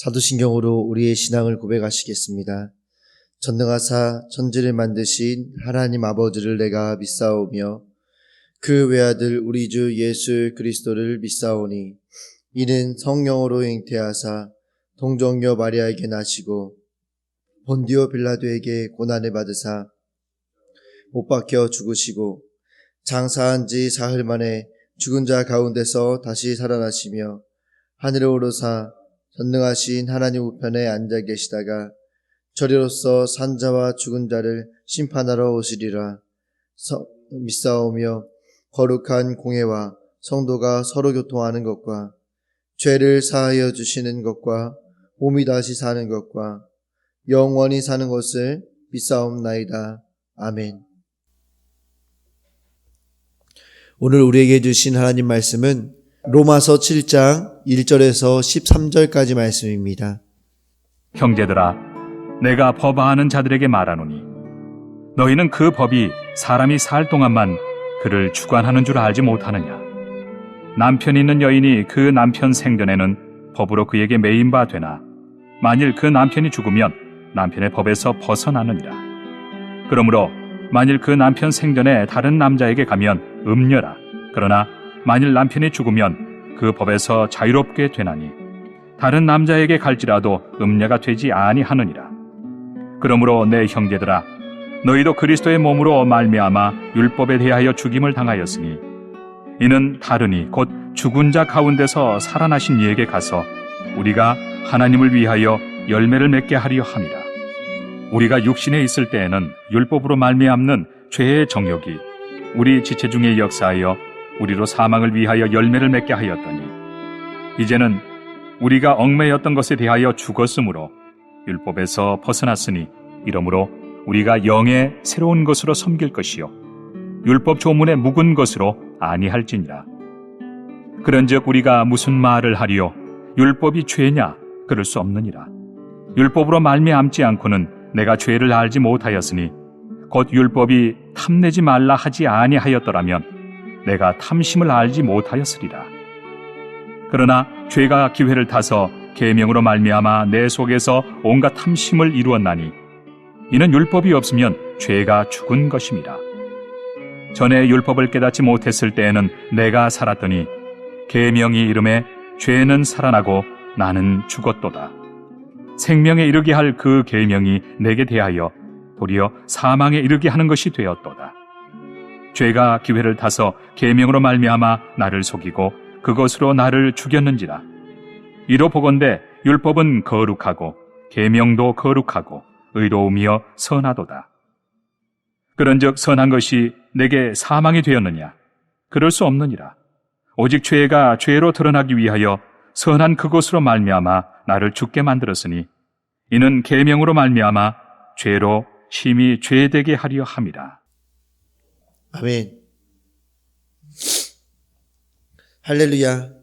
사도신경으로 우리의 신앙을 고백하시겠습니다. 전능하사 천지를 만드신 하나님 아버지를 내가 믿사오며 그 외아들 우리 주 예수 그리스도를 믿사오니 이는 성령으로 잉태하사 동정녀 마리아에게 나시고 본디오 빌라도에게 고난을 받으사 못 박혀 죽으시고 장사한 지 사흘 만에 죽은 자 가운데서 다시 살아나시며 하늘에 오르사 전능하신 하나님 우편에 앉아 계시다가 저리로서 산자와 죽은 자를 심판하러 오시리라. 믿사오며 거룩한 공회와 성도가 서로 교통하는 것과 죄를 사하여 주시는 것과 몸이 다시 사는 것과 영원히 사는 것을 믿사옵나이다. 아멘. 오늘 우리에게 주신 하나님 말씀은 로마서 7장 1절에서 13절까지 말씀입니다. 형제들아, 내가 법아하는 자들에게 말하노니 너희는 그 법이 사람이 살 동안만 그를 주관하는 줄 알지 못하느냐. 남편 있는 여인이 그 남편 생전에는 법으로 그에게 매인 바 되나 만일 그 남편이 죽으면 남편의 법에서 벗어나느니라. 그러므로 만일 그 남편 생전에 다른 남자에게 가면 음녀라. 그러나 만일 남편이 죽으면 그 법에서 자유롭게 되나니 다른 남자에게 갈지라도 음녀가 되지 아니하느니라. 그러므로 내 형제들아, 너희도 그리스도의 몸으로 말미암아 율법에 대하여 죽임을 당하였으니 이는 다르니 곧 죽은 자 가운데서 살아나신 이에게 가서 우리가 하나님을 위하여 열매를 맺게 하려 함이라. 우리가 육신에 있을 때에는 율법으로 말미암는 죄의 정욕이 우리 지체 중에 역사하여 우리로 사망을 위하여 열매를 맺게 하였더니 이제는 우리가 얽매였던 것에 대하여 죽었으므로 율법에서 벗어났으니 이러므로 우리가 영의 새로운 것으로 섬길 것이요 율법 조문의 묵은 것으로 아니할지니라. 그런즉 우리가 무슨 말을 하리요? 율법이 죄냐? 그럴 수 없느니라. 율법으로 말미암지 않고는 내가 죄를 알지 못하였으니 곧 율법이 탐내지 말라 하지 아니하였더라면 내가 탐심을 알지 못하였으리라. 그러나 죄가 기회를 타서 계명으로 말미암아 내 속에서 온갖 탐심을 이루었나니 이는 율법이 없으면 죄가 죽은 것임이라. 전에 율법을 깨닫지 못했을 때에는 내가 살았더니 계명이 이름에 죄는 살아나고 나는 죽었도다. 생명에 이르게 할 그 계명이 내게 대하여 도리어 사망에 이르게 하는 것이 되었도다. 죄가 기회를 타서 계명으로 말미암아 나를 속이고 그것으로 나를 죽였는지라. 이로 보건대 율법은 거룩하고 계명도 거룩하고 의로우며 선하도다. 그런즉 선한 것이 내게 사망이 되었느냐? 그럴 수 없느니라. 오직 죄가 죄로 드러나기 위하여 선한 그것으로 말미암아 나를 죽게 만들었으니 이는 계명으로 말미암아 죄로 심히 죄되게 하려 함이라. 아멘. 할렐루야.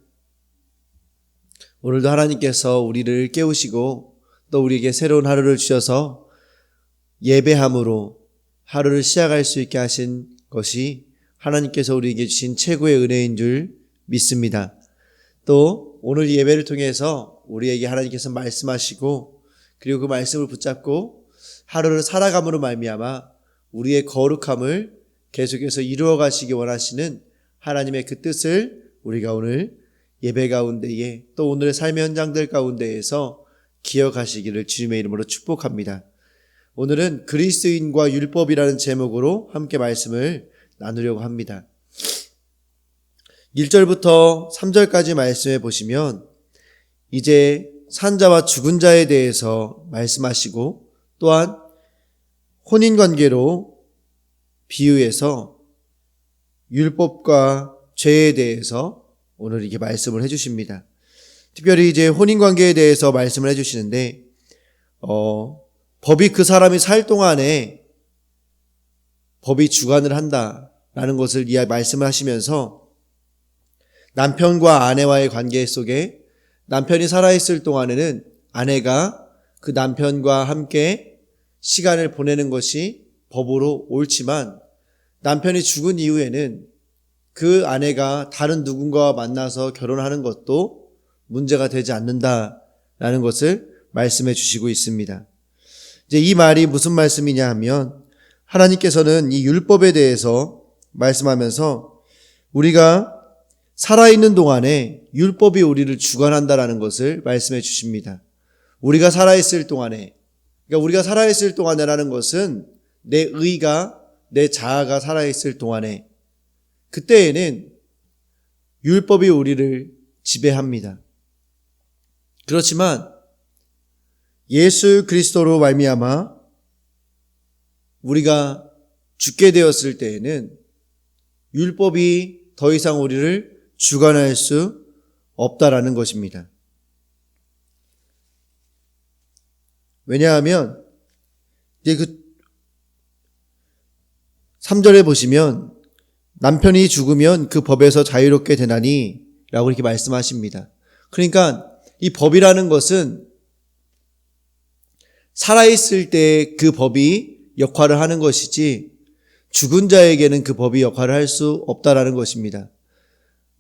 오늘도 하나님께서 우리를 깨우시고 또 우리에게 새로운 하루를 주셔서 예배함으로 하루를 시작할 수 있게 하신 것이 하나님께서 우리에게 주신 최고의 은혜인 줄 믿습니다. 또 오늘 예배를 통해서 우리에게 하나님께서 말씀하시고 그리고 그 말씀을 붙잡고 하루를 살아감으로 말미암아 우리의 거룩함을 계속해서 이루어 가시기 원하시는 하나님의 그 뜻을 우리가 오늘 예배 가운데에 또 오늘의 삶의 현장들 가운데에서 기억하시기를 주님의 이름으로 축복합니다. 오늘은 그리스도인과 율법이라는 제목으로 함께 말씀을 나누려고 합니다. 1절부터 3절까지 말씀해 보시면 이제 산자와 죽은 자에 대해서 말씀하시고 또한 혼인관계로 비유해서 율법과 죄에 대해서 오늘 이렇게 말씀을 해주십니다. 특별히 이제 혼인관계에 대해서 말씀을 해주시는데 법이 그 사람이 살 동안에 법이 주관을 한다라는 것을 말씀을 하시면서 남편과 아내와의 관계 속에 남편이 살아있을 동안에는 아내가 그 남편과 함께 시간을 보내는 것이 법으로 옳지만 남편이 죽은 이후에는 그 아내가 다른 누군가와 만나서 결혼하는 것도 문제가 되지 않는다 라는 것을 말씀해 주시고 있습니다. 이제 이 말이 무슨 말씀이냐 하면 하나님께서는 이 율법에 대해서 말씀하면서 우리가 살아있는 동안에 율법이 우리를 주관한다라는 것을 말씀해 주십니다. 우리가 살아있을 동안에, 그러니까 우리가 살아있을 동안에라는 것은 내 의가, 내 자아가 살아있을 동안에, 그때에는 율법이 우리를 지배합니다. 그렇지만 예수 그리스도로 말미암아 우리가 죽게 되었을 때에는 율법이 더 이상 우리를 주관할 수 없다라는 것입니다. 왜냐하면 이제 그 3절에 보시면 남편이 죽으면 그 법에서 자유롭게 되나니 라고 이렇게 말씀하십니다. 그러니까 이 법이라는 것은 살아있을 때 그 법이 역할을 하는 것이지 죽은 자에게는 그 법이 역할을 할 수 없다라는 것입니다.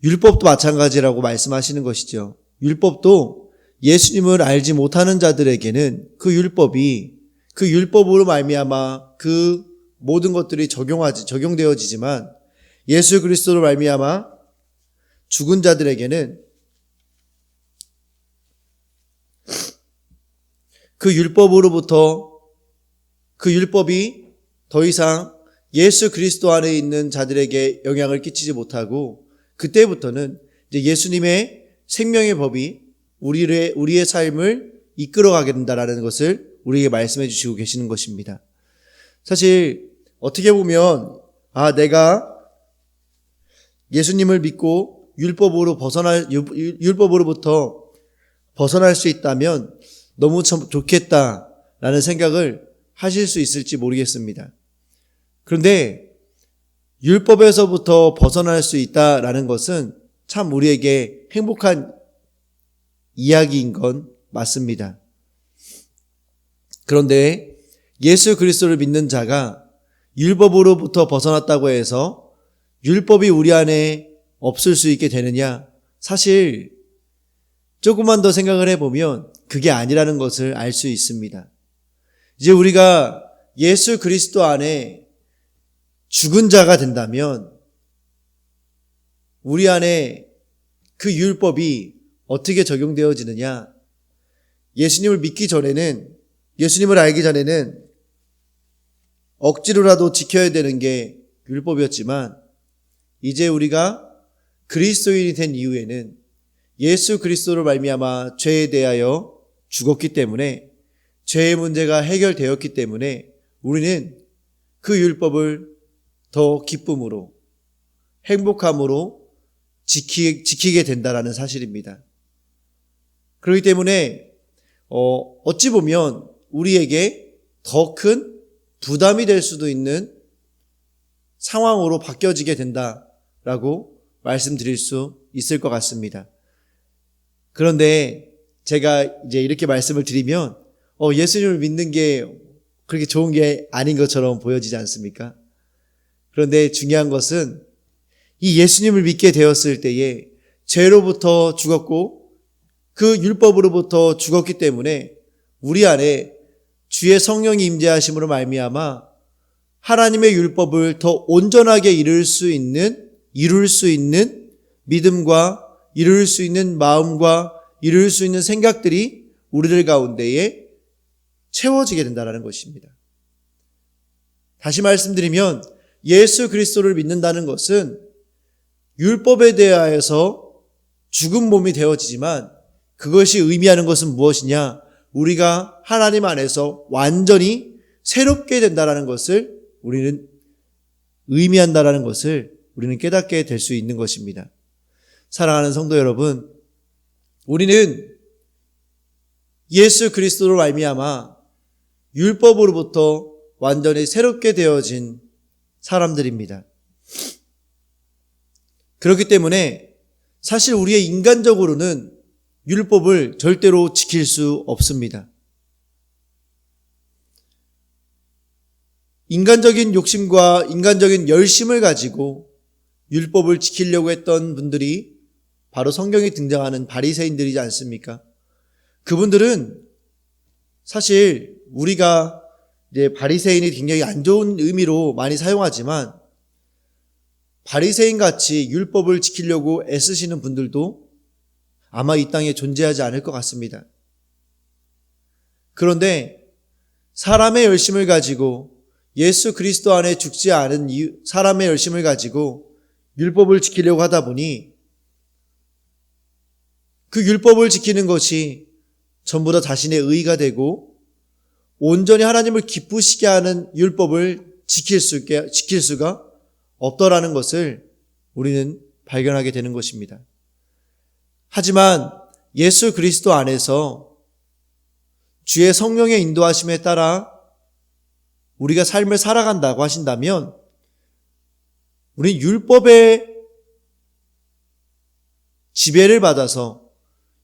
율법도 마찬가지라고 말씀하시는 것이죠. 율법도 예수님을 알지 못하는 자들에게는 그 율법으로 말미암아 그 모든 것들이 적용되어지지만 예수 그리스도로 말미암아 죽은 자들에게는 그 율법이 더 이상 예수 그리스도 안에 있는 자들에게 영향을 끼치지 못하고 그때부터는 이제 예수님의 생명의 법이 우리의 삶을 이끌어가게 된다라는 것을 우리에게 말씀해 주시고 계시는 것입니다. 사실 어떻게 보면 내가 예수님을 믿고 율법으로부터 벗어날 수 있다면 너무 참 좋겠다라는 생각을 하실 수 있을지 모르겠습니다. 그런데 율법에서부터 벗어날 수 있다라는 것은 참 우리에게 행복한 이야기인 건 맞습니다. 그런데 예수 그리스도를 믿는 자가 율법으로부터 벗어났다고 해서 율법이 우리 안에 없을 수 있게 되느냐? 사실 조금만 더 생각을 해보면 그게 아니라는 것을 알 수 있습니다. 이제 우리가 예수 그리스도 안에 죽은 자가 된다면 우리 안에 그 율법이 어떻게 적용되어지느냐? 예수님을 알기 전에는 억지로라도 지켜야 되는 게 율법이었지만 이제 우리가 그리스도인이 된 이후에는 예수 그리스도로 말미암아 죄에 대하여 죽었기 때문에 죄의 문제가 해결되었기 때문에 우리는 그 율법을 더 기쁨으로 행복함으로 지키게 된다라는 사실입니다. 그렇기 때문에 어찌 보면 우리에게 더 큰 부담이 될 수도 있는 상황으로 바뀌어지게 된다라고 말씀드릴 수 있을 것 같습니다. 그런데 제가 이제 이렇게 말씀을 드리면 예수님을 믿는 게 그렇게 좋은 게 아닌 것처럼 보여지지 않습니까? 그런데 중요한 것은 이 예수님을 믿게 되었을 때에 죄로부터 죽었고 그 율법으로부터 죽었기 때문에 우리 안에 주의 성령이 임재하심으로 말미암아 하나님의 율법을 더 온전하게 이룰 수 있는 믿음과 이룰 수 있는 마음과 이룰 수 있는 생각들이 우리들 가운데에 채워지게 된다는 것입니다. 다시 말씀드리면 예수 그리스도를 믿는다는 것은 율법에 대하여서 죽은 몸이 되어지지만 그것이 의미하는 것은 무엇이냐? 우리가 하나님 안에서 완전히 새롭게 된다는 것을 우리는 의미한다는 것을 우리는 깨닫게 될 수 있는 것입니다. 사랑하는 성도 여러분, 우리는 예수 그리스도로 말미암아 율법으로부터 완전히 새롭게 되어진 사람들입니다. 그렇기 때문에 사실 우리의 인간적으로는 율법을 절대로 지킬 수 없습니다. 인간적인 욕심과 인간적인 열심을 가지고 율법을 지키려고 했던 분들이 바로 성경에 등장하는 바리새인들이지 않습니까? 그분들은 사실 우리가 이제 바리새인이 굉장히 안 좋은 의미로 많이 사용하지만 바리새인 같이 율법을 지키려고 애쓰시는 분들도 아마 이 땅에 존재하지 않을 것 같습니다. 그런데 사람의 열심을 가지고 예수 그리스도 안에 죽지 않은 사람의 열심을 가지고 율법을 지키려고 하다 보니 그 율법을 지키는 것이 전부 다 자신의 의의가 되고 온전히 하나님을 기쁘시게 하는 율법을 지킬 수가 없더라는 것을 우리는 발견하게 되는 것입니다. 하지만 예수 그리스도 안에서 주의 성령의 인도하심에 따라 우리가 삶을 살아간다고 하신다면 우리는 율법의 지배를 받아서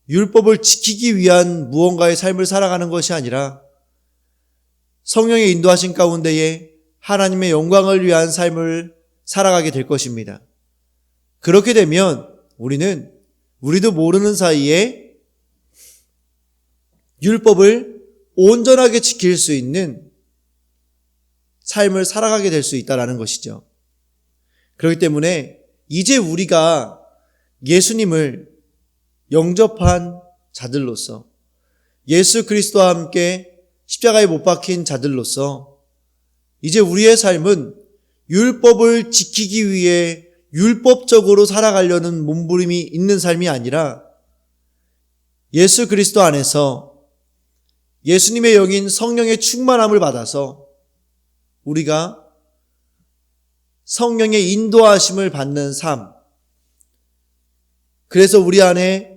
율법을 지키기 위한 무언가의 삶을 살아가는 것이 아니라 성령의 인도하심 가운데에 하나님의 영광을 위한 삶을 살아가게 될 것입니다. 그렇게 되면 우리도 모르는 사이에 율법을 온전하게 지킬 수 있는 삶을 살아가게 될 수 있다는 것이죠. 그렇기 때문에 이제 우리가 예수님을 영접한 자들로서 예수 그리스도와 함께 십자가에 못 박힌 자들로서 이제 우리의 삶은 율법을 지키기 위해 율법적으로 살아가려는 몸부림이 있는 삶이 아니라 예수 그리스도 안에서 예수님의 영인 성령의 충만함을 받아서 우리가 성령의 인도하심을 받는 삶, 그래서 우리 안에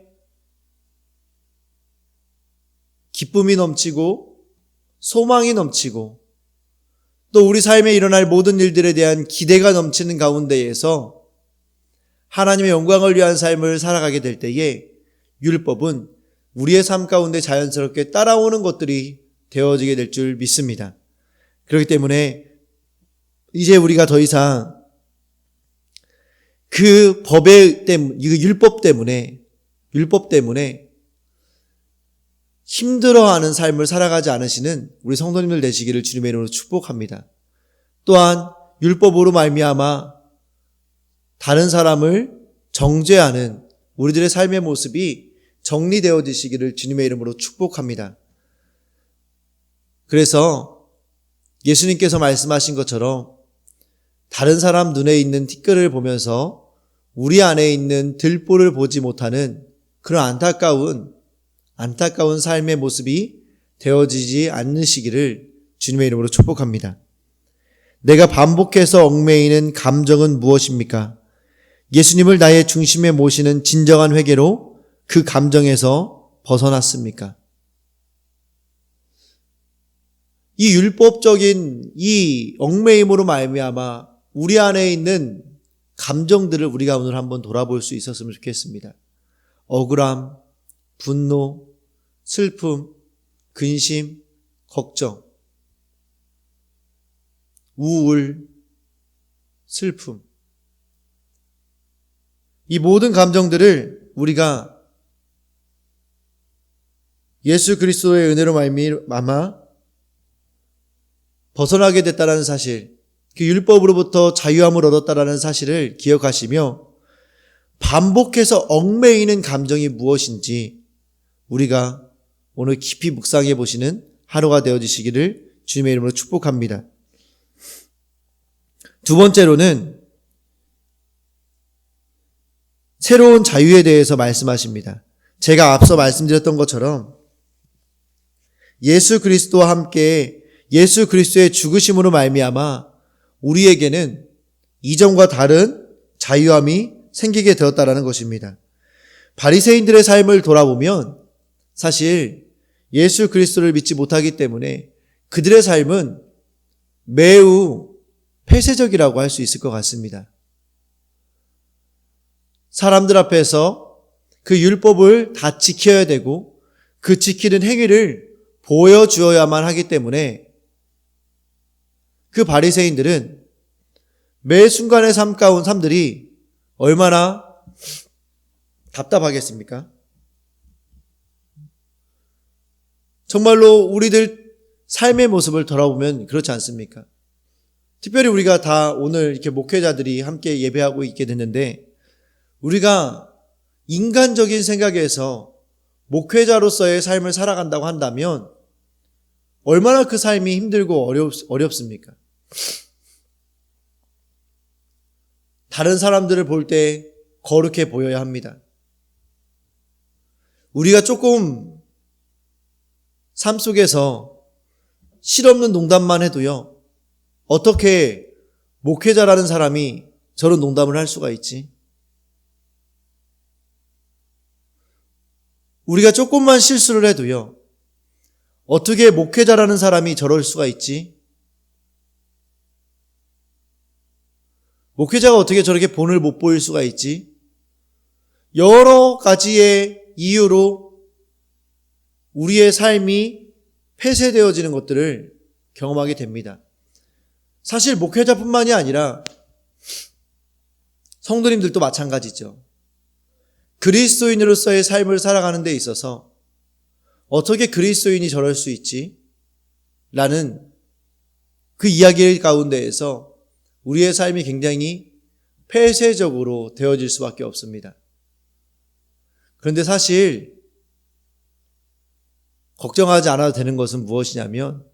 기쁨이 넘치고 소망이 넘치고 또 우리 삶에 일어날 모든 일들에 대한 기대가 넘치는 가운데에서 하나님의 영광을 위한 삶을 살아가게 될 때에 율법은 우리의 삶 가운데 자연스럽게 따라오는 것들이 되어지게 될 줄 믿습니다. 그렇기 때문에 이제 우리가 더 이상 그 율법 때문에 힘들어하는 삶을 살아가지 않으시는 우리 성도님들 되시기를 주님의 이름으로 축복합니다. 또한 율법으로 말미암아 다른 사람을 정죄하는 우리들의 삶의 모습이 정리되어지시기를 주님의 이름으로 축복합니다. 그래서 예수님께서 말씀하신 것처럼 다른 사람 눈에 있는 티끌을 보면서 우리 안에 있는 들보를 보지 못하는 그런 안타까운 삶의 모습이 되어지지 않으시기를 주님의 이름으로 축복합니다. 내가 반복해서 얽매이는 감정은 무엇입니까? 예수님을 나의 중심에 모시는 진정한 회개로 그 감정에서 벗어났습니까? 이 율법적인 이 얽매임으로 말미암아 우리 안에 있는 감정들을 우리가 오늘 한번 돌아볼 수 있었으면 좋겠습니다. 억울함, 분노, 슬픔, 근심, 걱정, 우울, 슬픔. 이 모든 감정들을 우리가 예수 그리스도의 은혜로 말미암아 벗어나게 됐다는 사실, 그 율법으로부터 자유함을 얻었다는 사실을 기억하시며 반복해서 얽매이는 감정이 무엇인지 우리가 오늘 깊이 묵상해 보시는 하루가 되어지시기를 주님의 이름으로 축복합니다. 두 번째로는 새로운 자유에 대해서 말씀하십니다. 제가 앞서 말씀드렸던 것처럼 예수 그리스도와 함께 예수 그리스도의 죽으심으로 말미암아 우리에게는 이전과 다른 자유함이 생기게 되었다라는 것입니다. 바리새인들의 삶을 돌아보면 사실 예수 그리스도를 믿지 못하기 때문에 그들의 삶은 매우 폐쇄적이라고 할 수 있을 것 같습니다. 사람들 앞에서 그 율법을 다 지켜야 되고 그 지키는 행위를 보여주어야만 하기 때문에 그 바리새인들은 매 순간의 삶들이 얼마나 답답하겠습니까? 정말로 우리들 삶의 모습을 돌아보면 그렇지 않습니까? 특별히 우리가 다 오늘 이렇게 목회자들이 함께 예배하고 있게 됐는데, 우리가 인간적인 생각에서 목회자로서의 삶을 살아간다고 한다면 얼마나 그 삶이 힘들고 어렵습니까? 다른 사람들을 볼 때 거룩해 보여야 합니다. 우리가 조금 삶 속에서 실없는 농담만 해도요, 어떻게 목회자라는 사람이 저런 농담을 할 수가 있지? 우리가 조금만 실수를 해도요, 어떻게 목회자라는 사람이 저럴 수가 있지? 목회자가 어떻게 저렇게 본을 못 보일 수가 있지? 여러 가지의 이유로 우리의 삶이 폐쇄되어지는 것들을 경험하게 됩니다. 사실 목회자뿐만이 아니라 성도님들도 마찬가지죠. 그리스도인으로서의 삶을 살아가는 데 있어서 어떻게 그리스도인이 저럴 수 있지? 라는 그 이야기 가운데에서 우리의 삶이 굉장히 폐쇄적으로 되어질 수밖에 없습니다. 그런데 사실 걱정하지 않아도 되는 것은 무엇이냐면,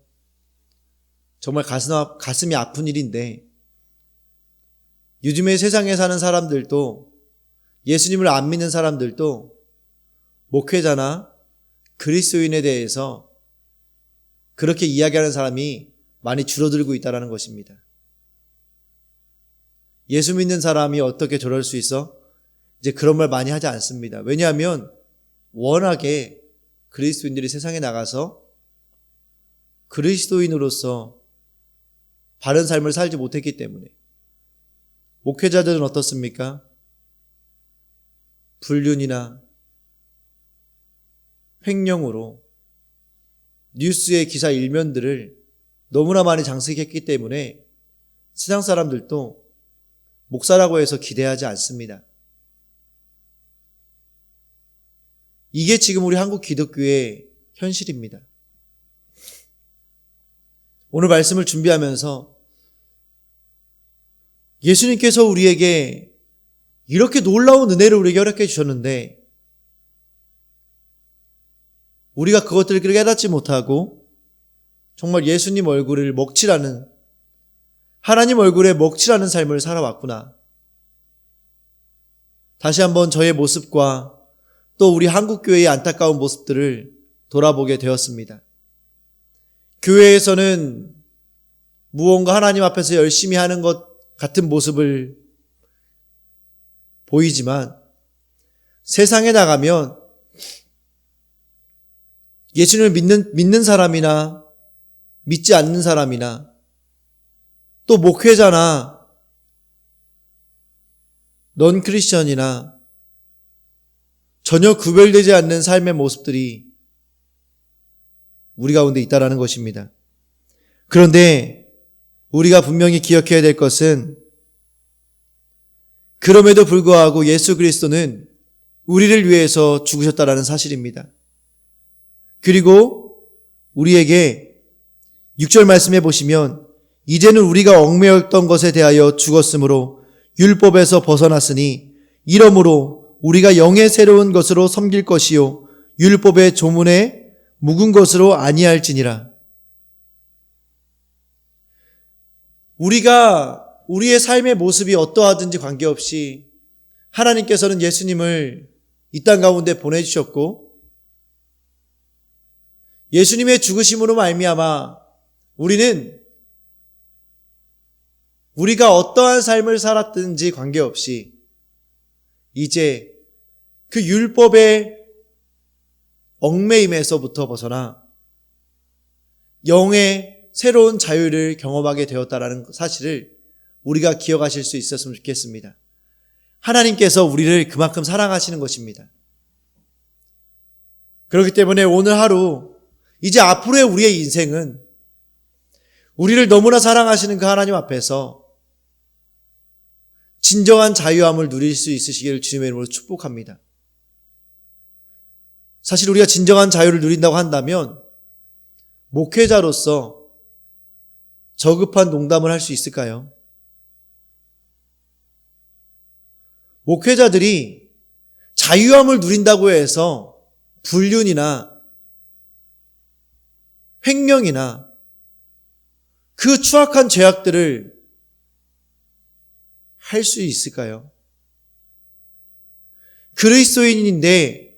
정말 가슴이 아픈 일인데, 요즘에 세상에 사는 사람들도, 예수님을 안 믿는 사람들도 목회자나 그리스도인에 대해서 그렇게 이야기하는 사람이 많이 줄어들고 있다는 것입니다. 예수 믿는 사람이 어떻게 저럴 수 있어? 이제 그런 말 많이 하지 않습니다. 왜냐하면 워낙에 그리스도인들이 세상에 나가서 그리스도인으로서 바른 삶을 살지 못했기 때문에. 목회자들은 어떻습니까? 불륜이나 횡령으로 뉴스의 기사 일면들을 너무나 많이 장식했기 때문에 세상 사람들도 목사라고 해서 기대하지 않습니다. 이게 지금 우리 한국 기독교의 현실입니다. 오늘 말씀을 준비하면서 예수님께서 우리에게 이렇게 놀라운 은혜를 우리에게 허락해 주셨는데 우리가 그것들을 깨닫지 못하고 정말 예수님 얼굴을 먹칠하는, 하나님 얼굴에 먹칠하는 삶을 살아왔구나. 다시 한번 저의 모습과 또 우리 한국교회의 안타까운 모습들을 돌아보게 되었습니다. 교회에서는 무언가 하나님 앞에서 열심히 하는 것 같은 모습을 보이지만 세상에 나가면 예수님을 믿는 사람이나 믿지 않는 사람이나 또 목회자나 넌 크리스천이나 전혀 구별되지 않는 삶의 모습들이 우리 가운데 있다라는 것입니다. 그런데 우리가 분명히 기억해야 될 것은 그럼에도 불구하고 예수 그리스도는 우리를 위해서 죽으셨다라는 사실입니다. 그리고 우리에게 6절 말씀해 보시면 이제는 우리가 얽매였던 것에 대하여 죽었으므로 율법에서 벗어났으니 이러므로 우리가 영의 새로운 것으로 섬길 것이요 율법의 조문에 묵은 것으로 아니할지니라. 우리가 우리의 삶의 모습이 어떠하든지 관계없이 하나님께서는 예수님을 이 땅 가운데 보내주셨고 예수님의 죽으심으로 말미암아 우리는 우리가 어떠한 삶을 살았든지 관계없이 이제 그 율법의 얽매임에서부터 벗어나 영의 새로운 자유를 경험하게 되었다라는 사실을 우리가 기억하실 수 있었으면 좋겠습니다. 하나님께서 우리를 그만큼 사랑하시는 것입니다. 그렇기 때문에 오늘 하루 이제 앞으로의 우리의 인생은 우리를 너무나 사랑하시는 그 하나님 앞에서 진정한 자유함을 누릴 수 있으시기를 주님의 이름으로 축복합니다. 사실 우리가 진정한 자유를 누린다고 한다면 목회자로서 저급한 농담을 할 수 있을까요? 목회자들이 자유함을 누린다고 해서 불륜이나 횡령이나 그 추악한 죄악들을 할 수 있을까요? 그리스도인인데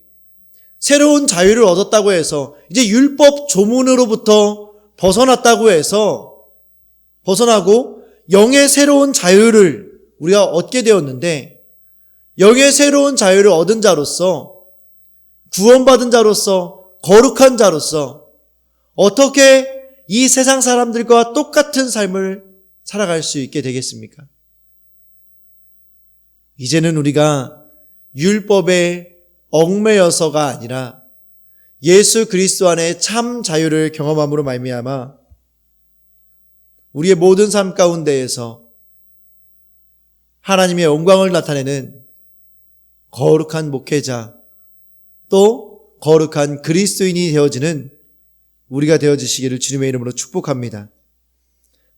새로운 자유를 얻었다고 해서 이제 율법 조문으로부터 벗어났다고 해서 벗어나고 영의 새로운 자유를 우리가 얻게 되었는데 영의 새로운 자유를 얻은 자로서 구원받은 자로서 거룩한 자로서 어떻게 이 세상 사람들과 똑같은 삶을 살아갈 수 있게 되겠습니까? 이제는 우리가 율법에 얽매여서가 아니라 예수 그리스도 안에 참 자유를 경험함으로 말미암아 우리의 모든 삶 가운데에서 하나님의 영광을 나타내는 거룩한 목회자 또 거룩한 그리스도인이 되어지는 우리가 되어지시기를 주님의 이름으로 축복합니다.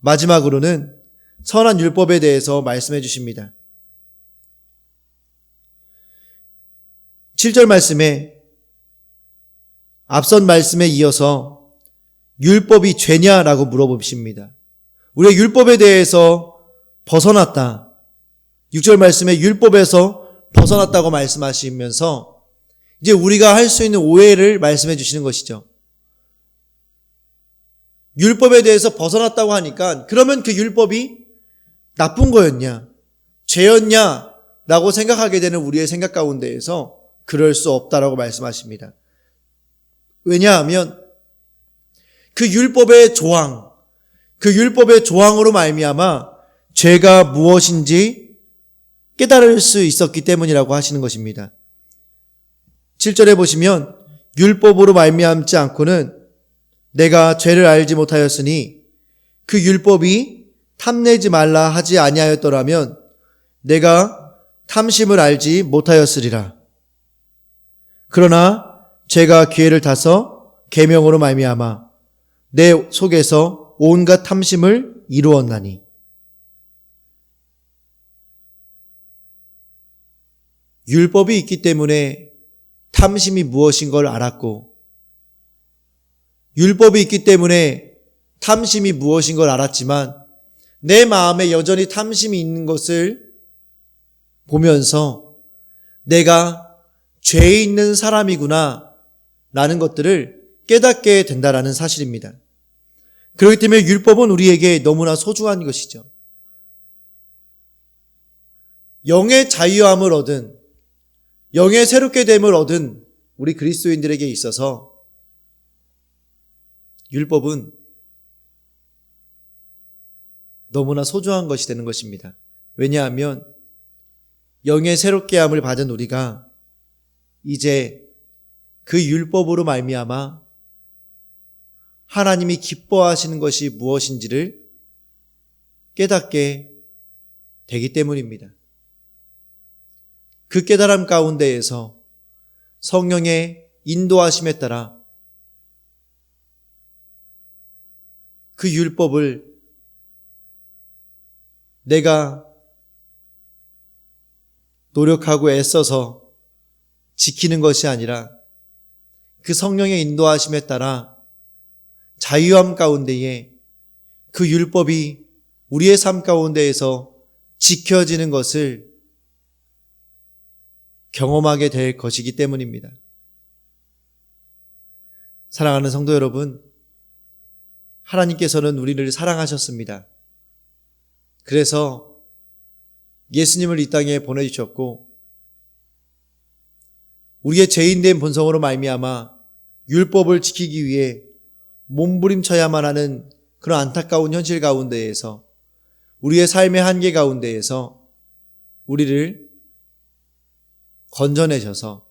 마지막으로는 선한 율법에 대해서 말씀해 주십니다. 7절 말씀에 앞선 말씀에 이어서 율법이 죄냐라고 물어보십니다. 우리가 율법에 대해서 벗어났다. 6절 말씀에 율법에서 벗어났다고 말씀하시면서 이제 우리가 할 수 있는 오해를 말씀해 주시는 것이죠. 율법에 대해서 벗어났다고 하니까 그러면 그 율법이 나쁜 거였냐, 죄였냐 라고 생각하게 되는 우리의 생각 가운데에서 그럴 수 없다라고 말씀하십니다. 왜냐하면 그 율법의 조항, 그 율법의 조항으로 말미암아 죄가 무엇인지 깨달을 수 있었기 때문이라고 하시는 것입니다. 7절에 보시면 율법으로 말미암지 않고는 내가 죄를 알지 못하였으니 그 율법이 탐내지 말라 하지 아니하였더라면 내가 탐심을 알지 못하였으리라. 그러나 죄가 기회를 타서 계명으로 말미암아 내 속에서 온갖 탐심을 이루었나니. 율법이 있기 때문에 탐심이 무엇인 걸 알았고 율법이 있기 때문에 탐심이 무엇인 걸 알았지만 내 마음에 여전히 탐심이 있는 것을 보면서 내가 죄에 있는 사람이구나 라는 것들을 깨닫게 된다라는 사실입니다. 그렇기 때문에 율법은 우리에게 너무나 소중한 것이죠. 영의 자유함을 얻은, 영의 새롭게 됨을 얻은 우리 그리스도인들에게 있어서 율법은 너무나 소중한 것이 되는 것입니다. 왜냐하면 영의 새롭게 함을 받은 우리가 이제 그 율법으로 말미암아 하나님이 기뻐하시는 것이 무엇인지를 깨닫게 되기 때문입니다. 그 깨달음 가운데에서 성령의 인도하심에 따라 그 율법을 내가 노력하고 애써서 지키는 것이 아니라 그 성령의 인도하심에 따라 자유함 가운데에 그 율법이 우리의 삶 가운데에서 지켜지는 것을 경험하게 될 것이기 때문입니다. 사랑하는 성도 여러분, 하나님께서는 우리를 사랑하셨습니다. 그래서 예수님을 이 땅에 보내주셨고 우리의 죄인된 본성으로 말미암아 율법을 지키기 위해 몸부림쳐야만 하는 그런 안타까운 현실 가운데에서 우리의 삶의 한계 가운데에서 우리를 건져내셔서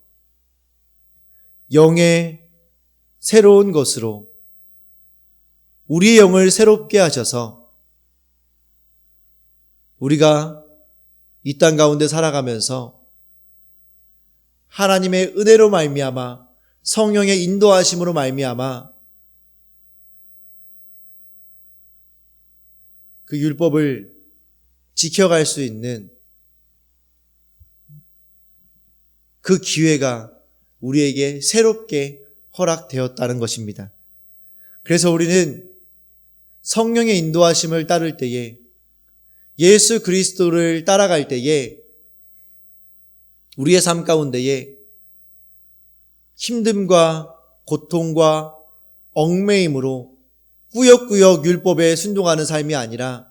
영의 새로운 것으로 우리의 영을 새롭게 하셔서 우리가 이 땅 가운데 살아가면서 하나님의 은혜로 말미암아 성령의 인도하심으로 말미암아 그 율법을 지켜갈 수 있는 그 기회가 우리에게 새롭게 허락되었다는 것입니다. 그래서 우리는 성령의 인도하심을 따를 때에, 예수 그리스도를 따라갈 때에 우리의 삶 가운데에 힘듦과 고통과 얽매임으로 꾸역꾸역 율법에 순종하는 삶이 아니라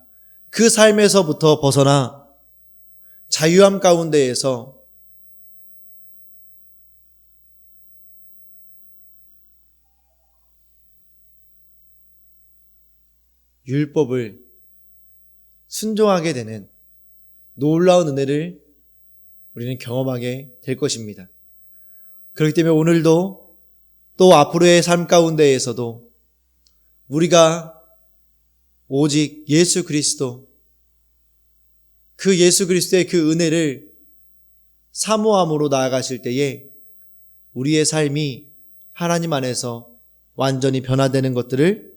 그 삶에서부터 벗어나 자유함 가운데에서 율법을 순종하게 되는 놀라운 은혜를 우리는 경험하게 될 것입니다. 그렇기 때문에 오늘도 또 앞으로의 삶 가운데에서도 우리가 오직 예수 그리스도, 그 예수 그리스도의 그 은혜를 사모함으로 나아가실 때에 우리의 삶이 하나님 안에서 완전히 변화되는 것들을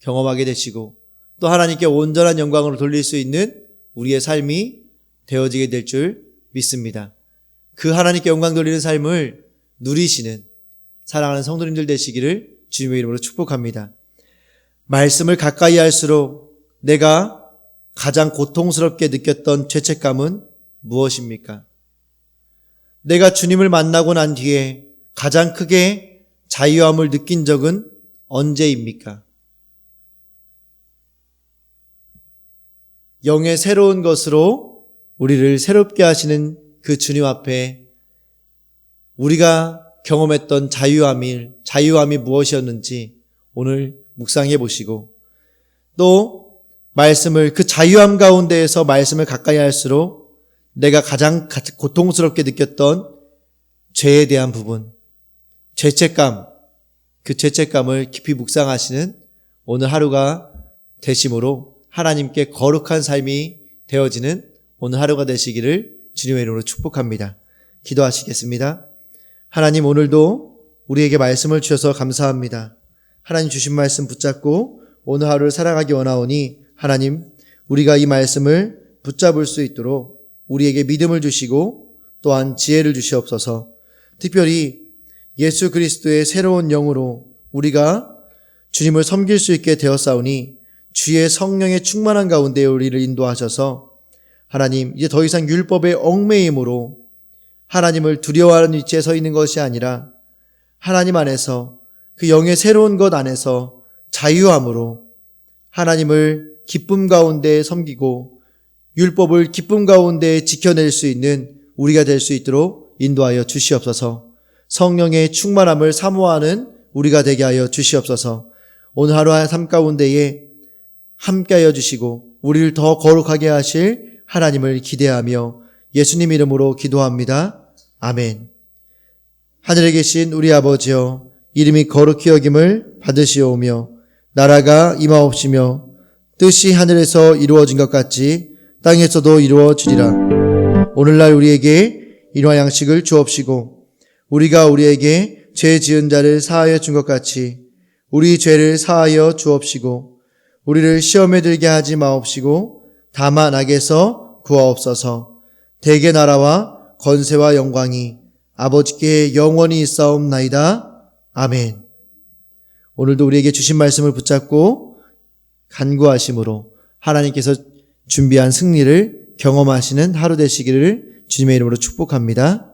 경험하게 되시고, 또 하나님께 온전한 영광으로 돌릴 수 있는 우리의 삶이 되어지게 될 줄 믿습니다. 그 하나님께 영광 돌리는 삶을 누리시는 사랑하는 성도님들 되시기를 주님의 이름으로 축복합니다. 말씀을 가까이 할수록 내가 가장 고통스럽게 느꼈던 죄책감은 무엇입니까? 내가 주님을 만나고 난 뒤에 가장 크게 자유함을 느낀 적은 언제입니까? 영의 새로운 것으로 우리를 새롭게 하시는 그 주님 앞에 우리가 경험했던 자유함이 무엇이었는지 오늘 묵상해 보시고, 또 말씀을, 그 자유함 가운데에서 말씀을 가까이 할수록 내가 가장 고통스럽게 느꼈던 죄에 대한 부분, 죄책감, 그 죄책감을 깊이 묵상하시는 오늘 하루가 되심으로 하나님께 거룩한 삶이 되어지는 오늘 하루가 되시기를 주님의 이름으로 축복합니다. 기도하시겠습니다. 하나님, 오늘도 우리에게 말씀을 주셔서 감사합니다. 하나님 주신 말씀 붙잡고 오늘 하루를 살아가기 원하오니 하나님, 우리가 이 말씀을 붙잡을 수 있도록 우리에게 믿음을 주시고 또한 지혜를 주시옵소서. 특별히 예수 그리스도의 새로운 영으로 우리가 주님을 섬길 수 있게 되었사오니 주의 성령의 충만한 가운데 우리를 인도하셔서 하나님, 이제 더 이상 율법의 얽매임으로 하나님을 두려워하는 위치에 서 있는 것이 아니라 하나님 안에서 그 영의 새로운 것 안에서 자유함으로 하나님을 기쁨 가운데 섬기고 율법을 기쁨 가운데 지켜낼 수 있는 우리가 될 수 있도록 인도하여 주시옵소서. 성령의 충만함을 사모하는 우리가 되게 하여 주시옵소서. 오늘 하루의 삶 가운데에 함께하여 주시고 우리를 더 거룩하게 하실 하나님을 기대하며 예수님 이름으로 기도합니다. 아멘. 하늘에 계신 우리 아버지여, 이름이 거룩히 여김을 받으시오며 나라가 임하옵시며 뜻이 하늘에서 이루어진 것 같이 땅에서도 이루어지리라. 오늘날 우리에게 일용할 양식을 주옵시고 우리가 우리에게 죄 지은 자를 사하여 준 것 같이 우리 죄를 사하여 주옵시고 우리를 시험에 들게 하지 마옵시고 다만 악에서 구하옵소서. 대개 나라와 건세와 영광이 아버지께 영원히 있사옵나이다. 아멘. 오늘도 우리에게 주신 말씀을 붙잡고 간구하심으로 하나님께서 준비한 승리를 경험하시는 하루 되시기를 주님의 이름으로 축복합니다.